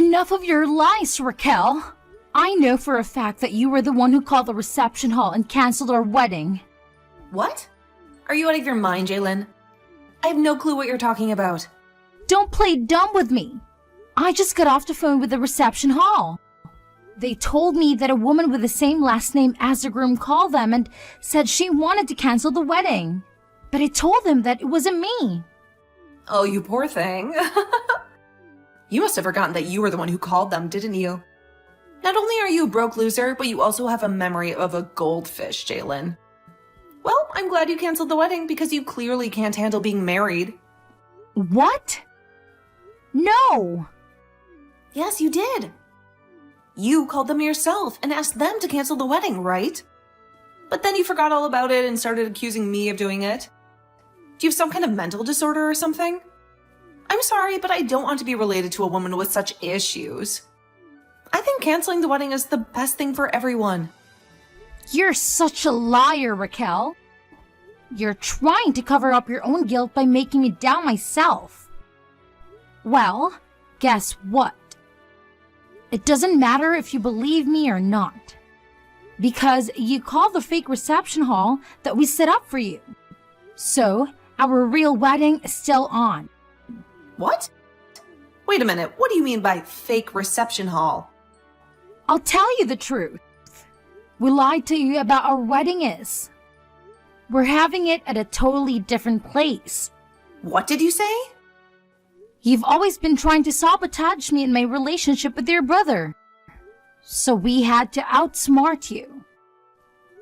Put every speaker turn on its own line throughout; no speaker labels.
Enough of your lies, Raquel. I know for a fact that you were the one who called the reception hall and canceled our wedding.
What? Are you out of your mind, Jalen? I have no clue what you're talking about.
Don't play dumb with me. I just got off the phone with the reception hall. They told me that a woman with the same last name as the groom called them and said she wanted to cancel the wedding. But I told them that it wasn't me.
Oh, you poor thing. You must have forgotten that you were the one who called them, didn't you? Not only are you a broke loser, but you also have a memory of a goldfish, Jalen. Well, I'm glad you canceled the wedding because you clearly can't handle being married.
What? No!
Yes, you did. You called them yourself and asked them to cancel the wedding, right? But then you forgot all about it and started accusing me of doing it. Do you have some kind of mental disorder or something? I'm sorry, but I don't want to be related to a woman with such issues. I think canceling the wedding is the best thing for everyone.
You're such a liar, Raquel. You're trying to cover up your own guilt by making me doubt myself. Well, guess what? It doesn't matter if you believe me or not. Because you called the fake reception hall that we set up for you. So, our real wedding is still on.
What? Wait a minute, what do you mean by fake reception hall?
I'll tell you the truth. We lied to you about our wedding is. We're having it at a totally different place.
What did you say?
You've always been trying to sabotage me in my relationship with your brother. So we had to outsmart you.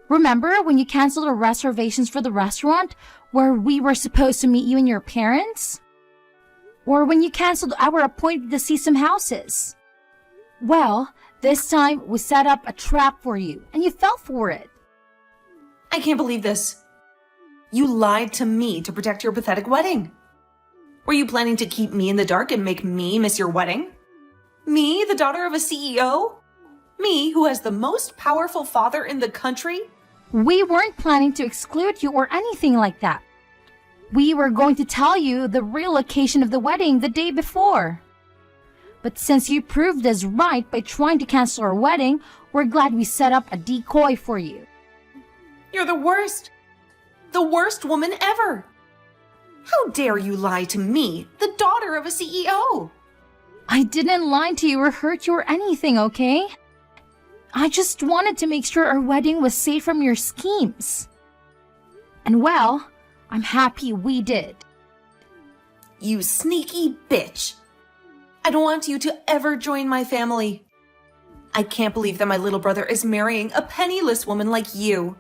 Remember when you canceled our reservations for the restaurant where we were supposed to meet you and your parents? Or when you canceled our appointment to see some houses? Well, this time we set up a trap for you and you fell for it.
I can't believe this. You lied to me to protect your pathetic wedding. Were you planning to keep me in the dark and make me miss your wedding? Me, the daughter of a CEO? Me, who has the most powerful father in the country?
We weren't planning to exclude you or anything like that. We were going to tell you the real location of the wedding the day before. But since you proved us right by trying to cancel our wedding, we're glad we set up a decoy for you.
You're the worst. The worst woman ever. How dare you lie to me, the daughter of a CEO?
I didn't lie to you or hurt you or anything, okay? I just wanted to make sure our wedding was safe from your schemes. And well, I'm happy we did.
You sneaky bitch. I don't want you to ever join my family. I can't believe that my little brother is marrying a penniless woman like you.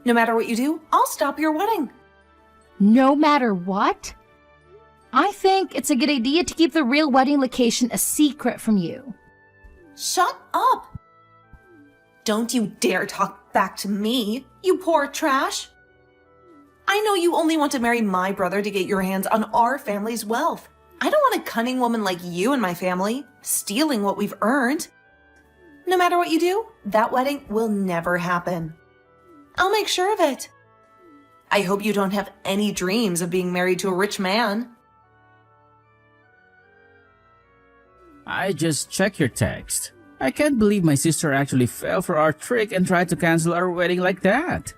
No matter what you do, I'll stop your wedding.
No matter what? I think it's a good idea to keep the real wedding location a secret from you.
Shut up! Don't you dare talk back to me, you poor trash. I know you only want to marry my brother to get your hands on our family's wealth. I don't want a cunning woman like you in my family, stealing what we've earned. No matter what you do, that wedding will never happen. I'll make sure of it. I hope you don't have any dreams of being married to a rich man.
I just checked your text. I can't believe my sister actually fell for our trick and tried to cancel our wedding like that.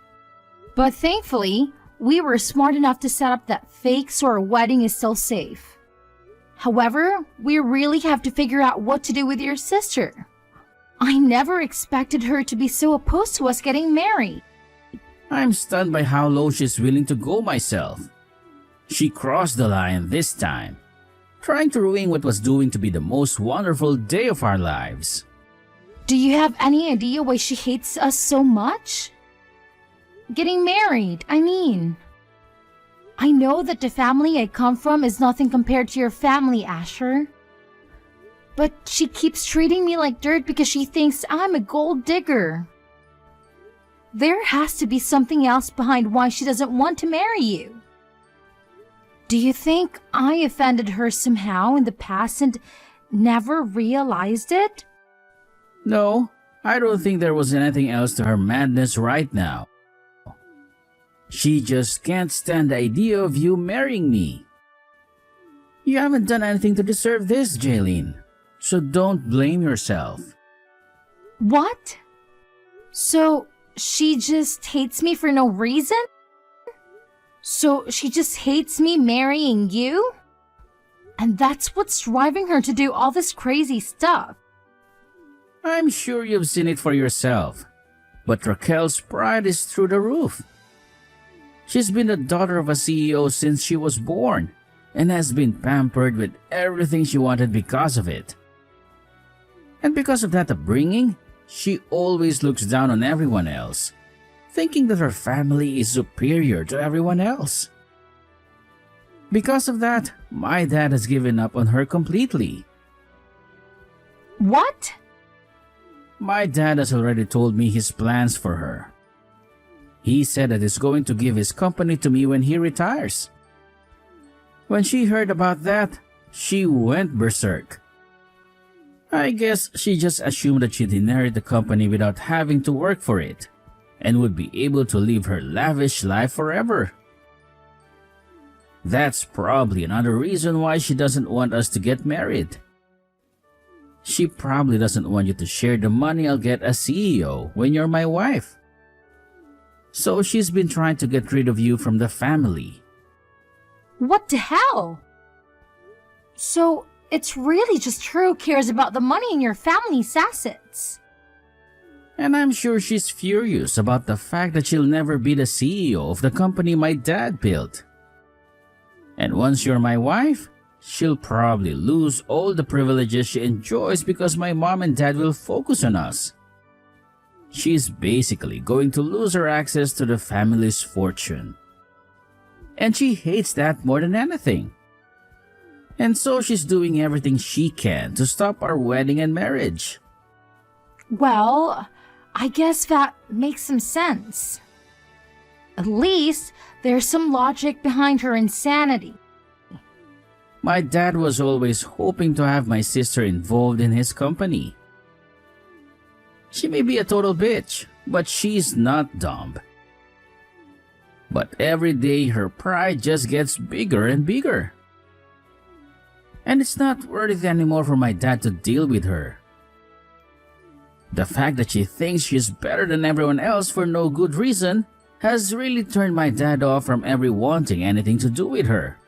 But thankfully, we were smart enough to set up that fake so our wedding is still safe. However, we really have to figure out what to do with your sister. I never expected her to be so opposed to us getting married.
I'm stunned by how low she's willing to go myself. She crossed the line this time, trying to ruin what was doomed to be the most wonderful day of our lives.
Do you have any idea why she hates us so much? Getting married, I mean. I know that the family I come from is nothing compared to your family, Asher. But she keeps treating me like dirt because she thinks I'm a gold digger. There has to be something else behind why she doesn't want to marry you. Do you think I offended her somehow in the past and never realized it?
No, I don't think there was anything else to her madness right now. She just can't stand the idea of you marrying me. You haven't done anything to deserve this, Jaylene. So don't blame yourself.
What? So she just hates me for no reason? So she just hates me marrying you? And that's what's driving her to do all this crazy stuff.
I'm sure you've seen it for yourself. But Raquel's pride is through the roof. She's been the daughter of a CEO since she was born and has been pampered with everything she wanted because of it. And because of that upbringing, she always looks down on everyone else, thinking that her family is superior to everyone else. Because of that, my dad has given up on her completely.
What?
My dad has already told me his plans for her. He said that he's going to give his company to me when he retires. When she heard about that, she went berserk. I guess she just assumed that she'd inherit the company without having to work for it, and would be able to live her lavish life forever. That's probably another reason why she doesn't want us to get married. She probably doesn't want you to share the money I'll get as CEO when you're my wife. So she's been trying to get rid of you from the family.
What the hell? So it's really just her who cares about the money in your family's assets.
And I'm sure she's furious about the fact that she'll never be the CEO of the company my dad built. And once you're my wife, she'll probably lose all the privileges she enjoys because my mom and dad will focus on us. She's basically going to lose her access to the family's fortune. And she hates that more than anything. And so she's doing everything she can to stop our wedding and marriage.
Well, I guess that makes some sense. At least there's some logic behind her insanity.
My dad was always hoping to have my sister involved in his company. She may be a total bitch, but she's not dumb. But every day her pride just gets bigger and bigger. And it's not worth it anymore for my dad to deal with her. The fact that she thinks she's better than everyone else for no good reason has really turned my dad off from ever wanting anything to do with her.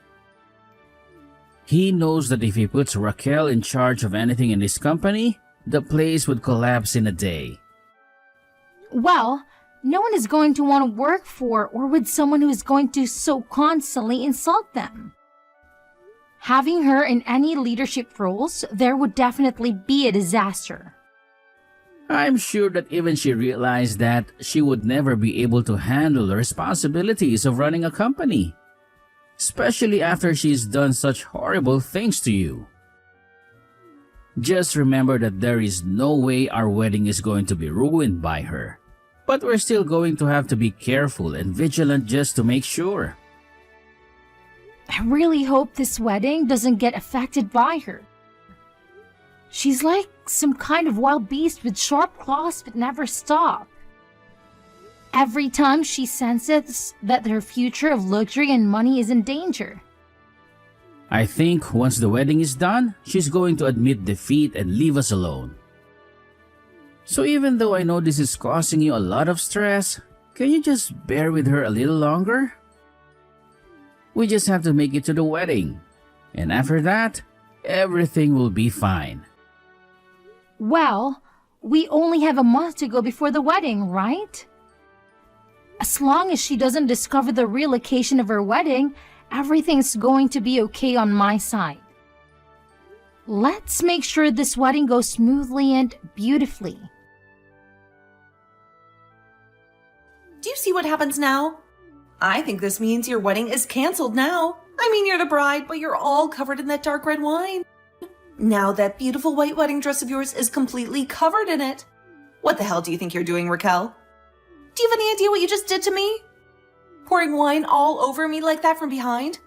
He knows that if he puts Raquel in charge of anything in this company, the place would collapse in a day.
Well, no one is going to want to work for or with someone who is going to so constantly insult them. Having her in any leadership roles, there would definitely be a disaster.
I'm sure that even she realized that she would never be able to handle the responsibilities of running a company, especially after she's done such horrible things to you. Just remember that there is no way our wedding is going to be ruined by her, but we're still going to have to be careful and vigilant just to make sure.
I really hope this wedding doesn't get affected by her. She's like some kind of wild beast with sharp claws that never stop. Every time she senses that her future of luxury and money is in danger.
I think once the wedding is done, she's going to admit defeat and leave us alone. So even though I know this is causing you a lot of stress, can you just bear with her a little longer? We just have to make it to the wedding. And after that, everything will be fine.
Well, we only have a month to go before the wedding, right? As long as she doesn't discover the real location of her wedding, everything's going to be okay on my side. Let's make sure this wedding goes smoothly and beautifully.
Do you see what happens now? I think this means your wedding is canceled now. I mean, you're the bride, but you're all covered in that dark red wine. Now that beautiful white wedding dress of yours is completely covered in it. What the hell do you think you're doing, Raquel? Do you have any idea what you just did to me? Pouring wine all over me like that from behind?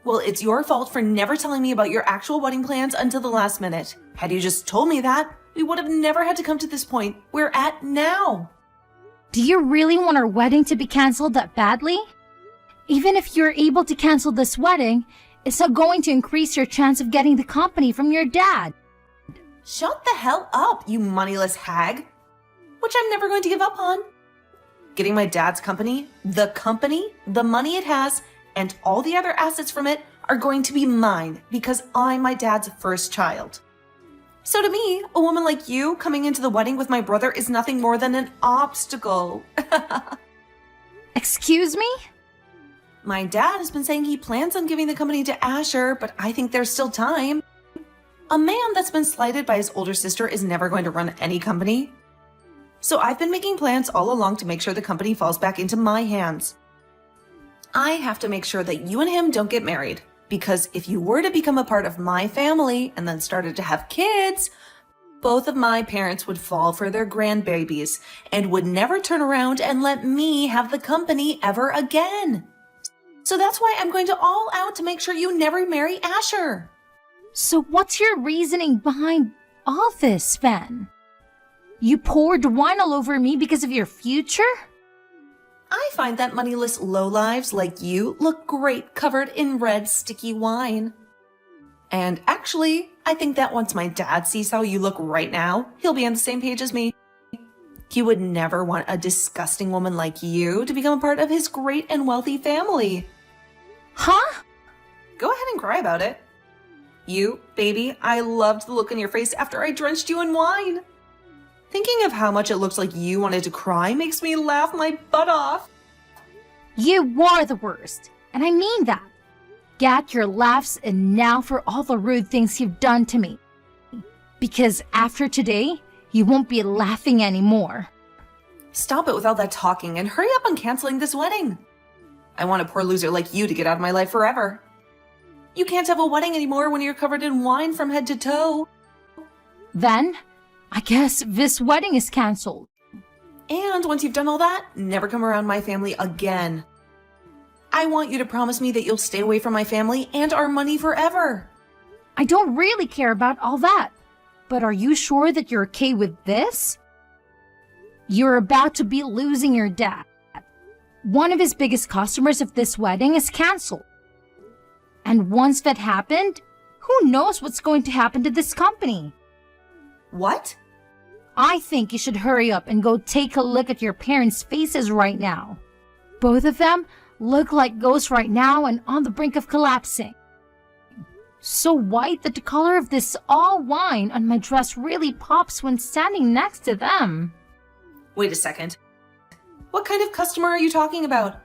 Well, it's your fault for never telling me about your actual wedding plans until the last minute. Had you just told me that, we would have never had to come to this point we're at now.
Do you really want our wedding to be canceled that badly? Even if you're able to cancel this wedding, it's not going to increase your chance of getting the company from your dad.
Shut the hell up, you moneyless hag. Which I'm never going to give up on. Getting my dad's company, the money it has, and all the other assets from it are going to be mine because I'm my dad's first child. So to me, a woman like you coming into the wedding with my brother is nothing more than an obstacle.
Excuse me?
My dad has been saying he plans on giving the company to Asher, but I think there's still time. A man that's been slighted by his older sister is never going to run any company. So I've been making plans all along to make sure the company falls back into my hands. I have to make sure that you and him don't get married, because if you were to become a part of my family and then started to have kids, both of my parents would fall for their grandbabies and would never turn around and let me have the company ever again. So that's why I'm going to all out to make sure you never marry Asher.
So what's your reasoning behind all this, Fen? You poured wine all over me because of your future?
I find that moneyless lowlives like you look great covered in red sticky wine. And actually, I think that once my dad sees how you look right now, he'll be on the same page as me. He would never want a disgusting woman like you to become a part of his great and wealthy family.
Huh?
Go ahead and cry about it. You, baby, I loved the look on your face after I drenched you in wine. Thinking of how much it looks like you wanted to cry makes me laugh my butt off.
You were the worst, and I mean that. Get your laughs and now for all the rude things you've done to me. Because after today, you won't be laughing anymore.
Stop it with all that talking and hurry up on canceling this wedding. I want a poor loser like you to get out of my life forever. You can't have a wedding anymore when you're covered in wine from head to toe.
Then, I guess this wedding is canceled.
And once you've done all that, never come around my family again. I want you to promise me that you'll stay away from my family and our money forever.
I don't really care about all that. But are you sure that you're okay with this? You're about to be losing your dad. One of his biggest customers of this wedding is canceled. And once that happened, who knows what's going to happen to this company?
What?
I think you should hurry up and go take a look at your parents' faces right now. Both of them look like ghosts right now and on the brink of collapsing. So white that the color of this all wine on my dress really pops when standing next to them.
Wait a second. What kind of customer are you talking about?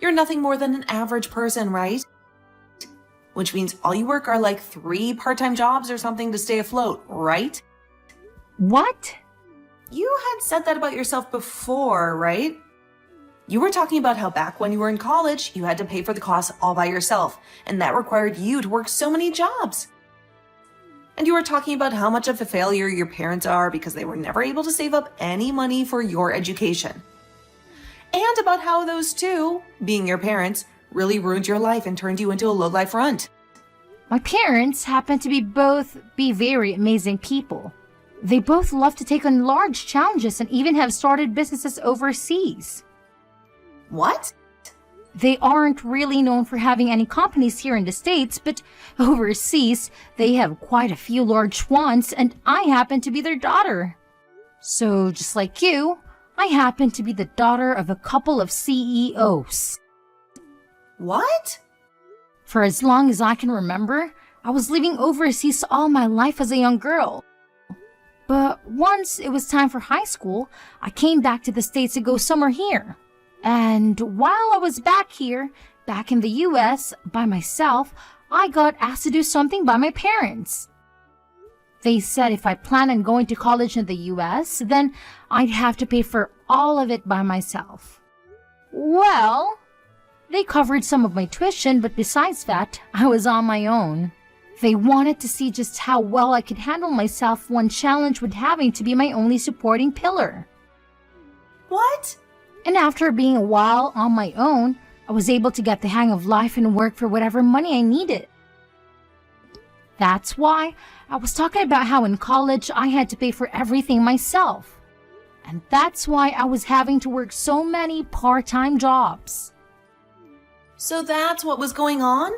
You're nothing more than an average person, right? Which means all you work are like 3 part-time jobs or something to stay afloat, right?
What?
You had said that about yourself before, right? You were talking about how back when you were in college, you had to pay for the costs all by yourself, and that required you to work so many jobs. And you were talking about how much of a failure your parents are because they were never able to save up any money for your education. And about how those two, being your parents, really ruined your life and turned you into a low-life runt.
My parents happen to be very amazing people. They both love to take on large challenges and even have started businesses overseas.
What?
They aren't really known for having any companies here in the States, but overseas, they have quite a few large ones, and I happen to be their daughter. So, just like you, I happen to be the daughter of a couple of CEOs.
What?
For as long as I can remember, I was living overseas all my life as a young girl. But once it was time for high school, I came back to the States to go summer here. And while I was back here, back in the US, by myself, I got asked to do something by my parents. They said if I plan on going to college in the US, then I'd have to pay for all of it by myself. Well, they covered some of my tuition, but besides that, I was on my own. They wanted to see just how well I could handle myself, one challenge with having to be my only supporting pillar.
What?
And after being a while on my own, I was able to get the hang of life and work for whatever money I needed. That's why I was talking about how in college I had to pay for everything myself. And that's why I was having to work so many part-time jobs.
So that's what was going on?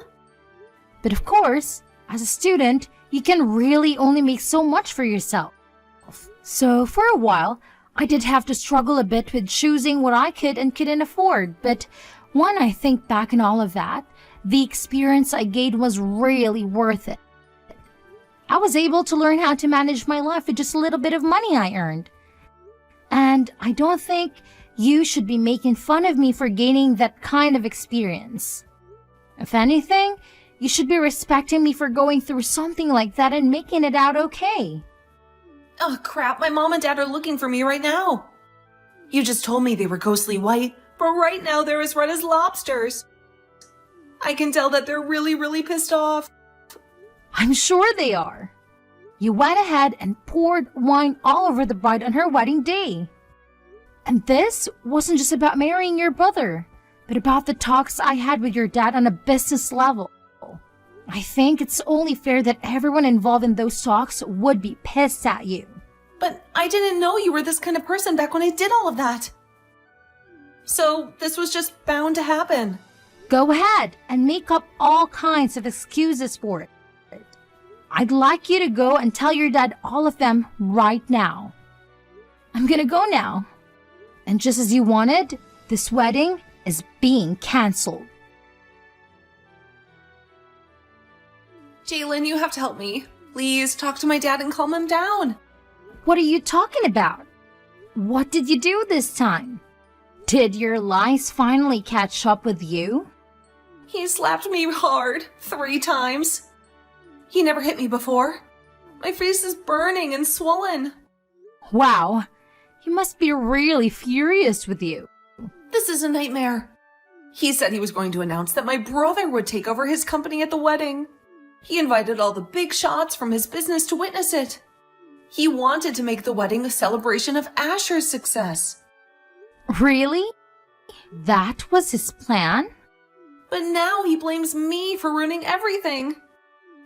But of course, As a student, you can really only make so much for yourself. So for a while, I did have to struggle a bit with choosing what I could and couldn't afford, but when I think back on all of that, the experience I gained was really worth it. I was able to learn how to manage my life with just a little bit of money I earned. And I don't think you should be making fun of me for gaining that kind of experience. If anything, you should be respecting me for going through something like that and making it out okay.
Oh crap, my mom and dad are looking for me right now. You just told me they were ghostly white, but right now they're as red as lobsters. I can tell that they're really pissed off.
I'm sure they are. You went ahead and poured wine all over the bride on her wedding day. And this wasn't just about marrying your brother, but about the talks I had with your dad on a business level. I think it's only fair that everyone involved in those talks would be pissed at you.
But I didn't know you were this kind of person back when I did all of that. So this was just bound to happen.
Go ahead and make up all kinds of excuses for it. I'd like you to go and tell your dad all of them right now. I'm gonna go now. And just as you wanted, this wedding is being canceled.
Jalen, you have to help me. Please talk to my dad and calm him down.
What are you talking about? What did you do this time? Did your lies finally catch up with you?
He slapped me hard 3 times. He never hit me before. My face is burning and swollen.
Wow, he must be really furious with you.
This is a nightmare. He said he was going to announce that my brother would take over his company at the wedding. He invited all the big shots from his business to witness it. He wanted to make the wedding a celebration of Asher's success.
Really? That was his plan?
But now he blames me for ruining everything.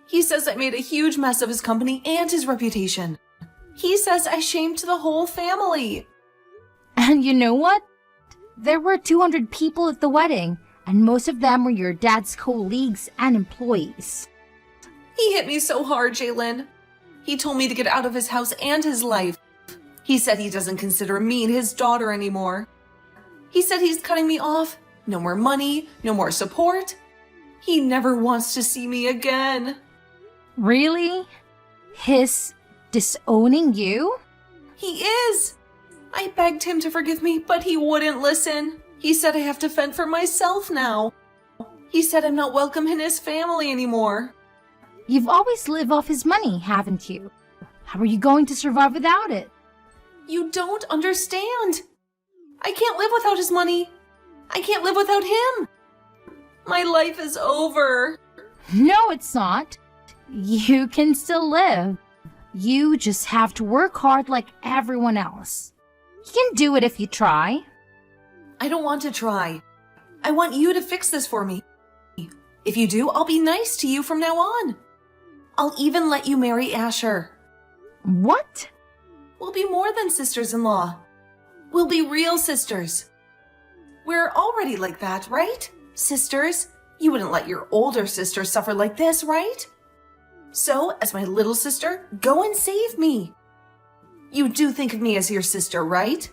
He says I made a huge mess of his company and his reputation. He says I shamed the whole family.
And you know what? There were 200 people at the wedding, and most of them were your dad's colleagues and employees.
He hit me so hard, Jalen. He told me to get out of his house and his life. He said he doesn't consider me his daughter anymore. He said he's cutting me off. No more money, no more support. He never wants to see me again.
Really? His disowning you?
He is. I begged him to forgive me, but he wouldn't listen. He said I have to fend for myself now. He said I'm not welcome in his family anymore.
You've always lived off his money, haven't you? How are you going to survive without it?
You don't understand. I can't live without his money. I can't live without him. My life is over.
No, it's not. You can still live. You just have to work hard like everyone else. You can do it if you try.
I don't want to try. I want you to fix this for me. If you do, I'll be nice to you from now on. I'll even let you marry Asher.
What?
We'll be more than sisters-in-law. We'll be real sisters. We're already like that, right? Sisters, you wouldn't let your older sister suffer like this, right? So, as my little sister, go and save me. You do think of me as your sister, right?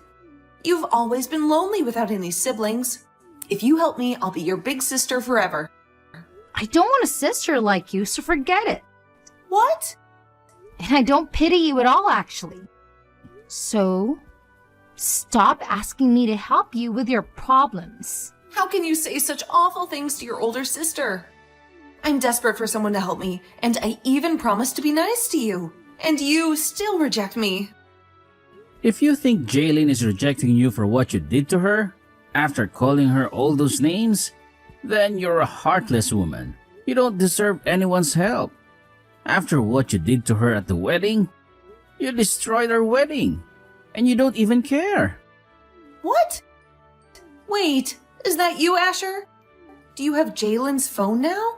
You've always been lonely without any siblings. If you help me, I'll be your big sister forever.
I don't want a sister like you, so forget it.
What?
And I don't pity you at all, actually. So, stop asking me to help you with your problems.
How can you say such awful things to your older sister? I'm desperate for someone to help me, and I even promised to be nice to you. And you still reject me.
If you think Jaylin is rejecting you for what you did to her, after calling her all those names, then you're a heartless woman. You don't deserve anyone's help. After what you did to her at the wedding, you destroyed our wedding, and you don't even care.
What? Wait, is that you, Asher? Do you have Jalen's phone now?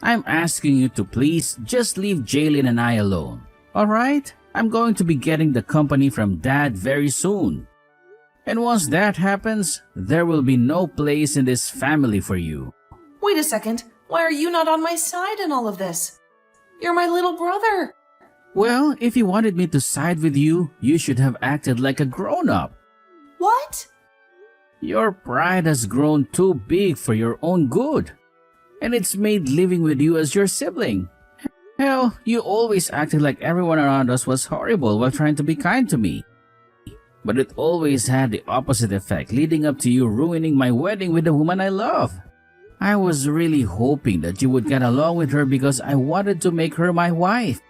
I'm asking you to please just leave Jaylin and I alone, alright? I'm going to be getting the company from Dad very soon. And once that happens, there will be no place in this family for you.
Wait a second. Why are you not on my side in all of this? You're my little brother.
Well, if you wanted me to side with you, you should have acted like a grown-up.
What?
Your pride has grown too big for your own good, and it's made living with you as your sibling. Hell, you always acted like everyone around us was horrible while trying to be kind to me. But it always had the opposite effect, leading up to you ruining my wedding with the woman I love. I was really hoping that you would get along with her because I wanted to make her my wife.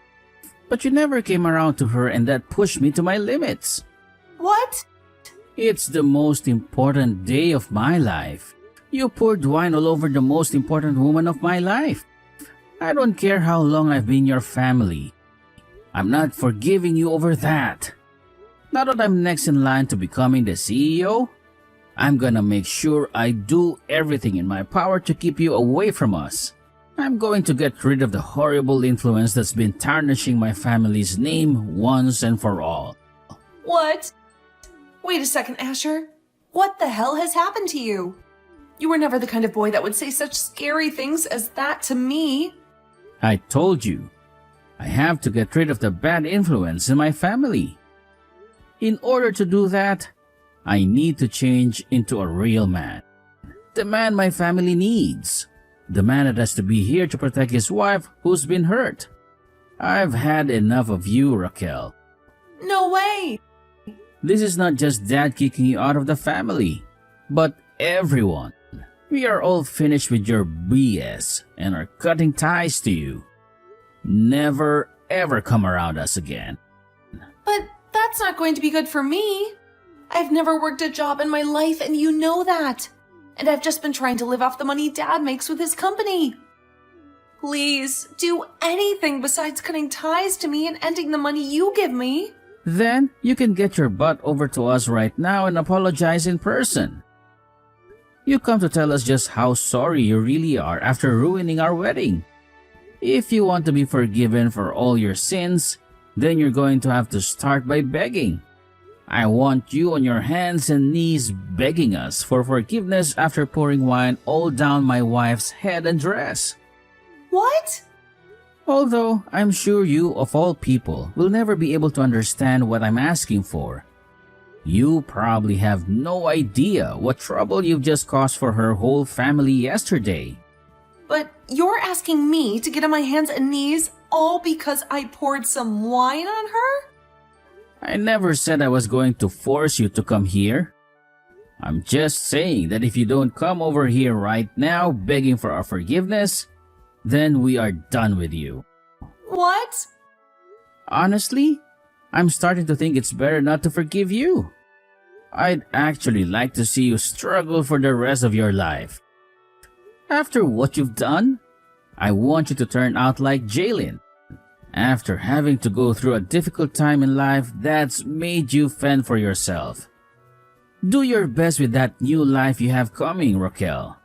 But you never came around to her, and that pushed me to my limits.
What?
It's the most important day of my life. You poured wine all over the most important woman of my life. I don't care how long I've been your family. I'm not forgiving you over that. Now that I'm next in line to becoming the CEO, I'm gonna make sure I do everything in my power to keep you away from us. I'm going to get rid of the horrible influence that's been tarnishing my family's name once and for all.
What? Wait a second, Asher. What the hell has happened to you? You were never the kind of boy that would say such scary things as that to me.
I told you, I have to get rid of the bad influence in my family. In order to do that, I need to change into a real man. The man my family needs. The man that has to be here to protect his wife who's been hurt. I've had enough of you, Raquel.
No way!
This is not just Dad kicking you out of the family, but everyone. We are all finished with your BS and are cutting ties to you. Never ever come around us again.
But that's not going to be good for me. I've never worked a job in my life, and you know that. And I've just been trying to live off the money Dad makes with his company. Please, do anything besides cutting ties to me and ending the money you give me.
Then you can get your butt over to us right now and apologize in person. You come to tell us just how sorry you really are after ruining our wedding. If you want to be forgiven for all your sins, then you're going to have to start by begging. I want you on your hands and knees begging us for forgiveness after pouring wine all down my wife's head and dress.
What?
Although I'm sure you, of all people, will never be able to understand what I'm asking for. You probably have no idea what trouble you've just caused for her whole family yesterday.
But you're asking me to get on my hands and knees all because I poured some wine on her?
I never said I was going to force you to come here. I'm just saying that if you don't come over here right now begging for our forgiveness, then we are done with you.
What?
Honestly, I'm starting to think it's better not to forgive you. I'd actually like to see you struggle for the rest of your life. After what you've done, I want you to turn out like Jalen. After having to go through a difficult time in life that's made you fend for yourself. Do your best with that new life you have coming, Raquel.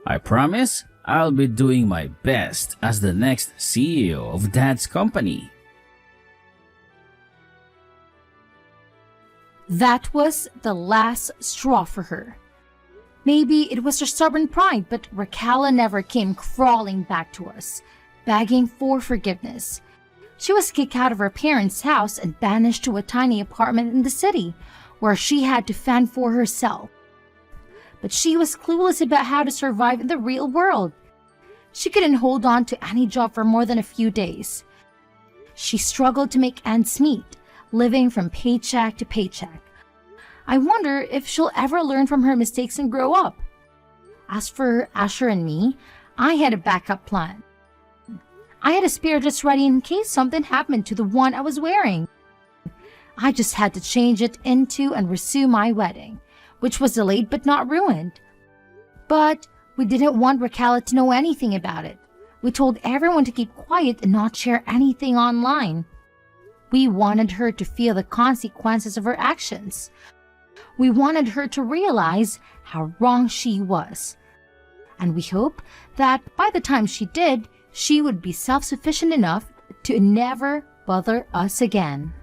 I promise I'll be doing my best as the next CEO of Dad's company.
That was the last straw for her. Maybe it was her stubborn pride, but Raquel never came crawling back to us, begging for forgiveness. She was kicked out of her parents' house and banished to a tiny apartment in the city, where she had to fend for herself. But she was clueless about how to survive in the real world. She couldn't hold on to any job for more than a few days. She struggled to make ends meet, living from paycheck to paycheck. I wonder if she'll ever learn from her mistakes and grow up. As for Asher and me, I had a backup plan. I had a spare just ready in case something happened to the one I was wearing. I just had to change it into and resume my wedding, which was delayed but not ruined. But we didn't want Raquel to know anything about it. We told everyone to keep quiet and not share anything online. We wanted her to feel the consequences of her actions. We wanted her to realize how wrong she was. And we hope that by the time she did, she would be self-sufficient enough to never bother us again.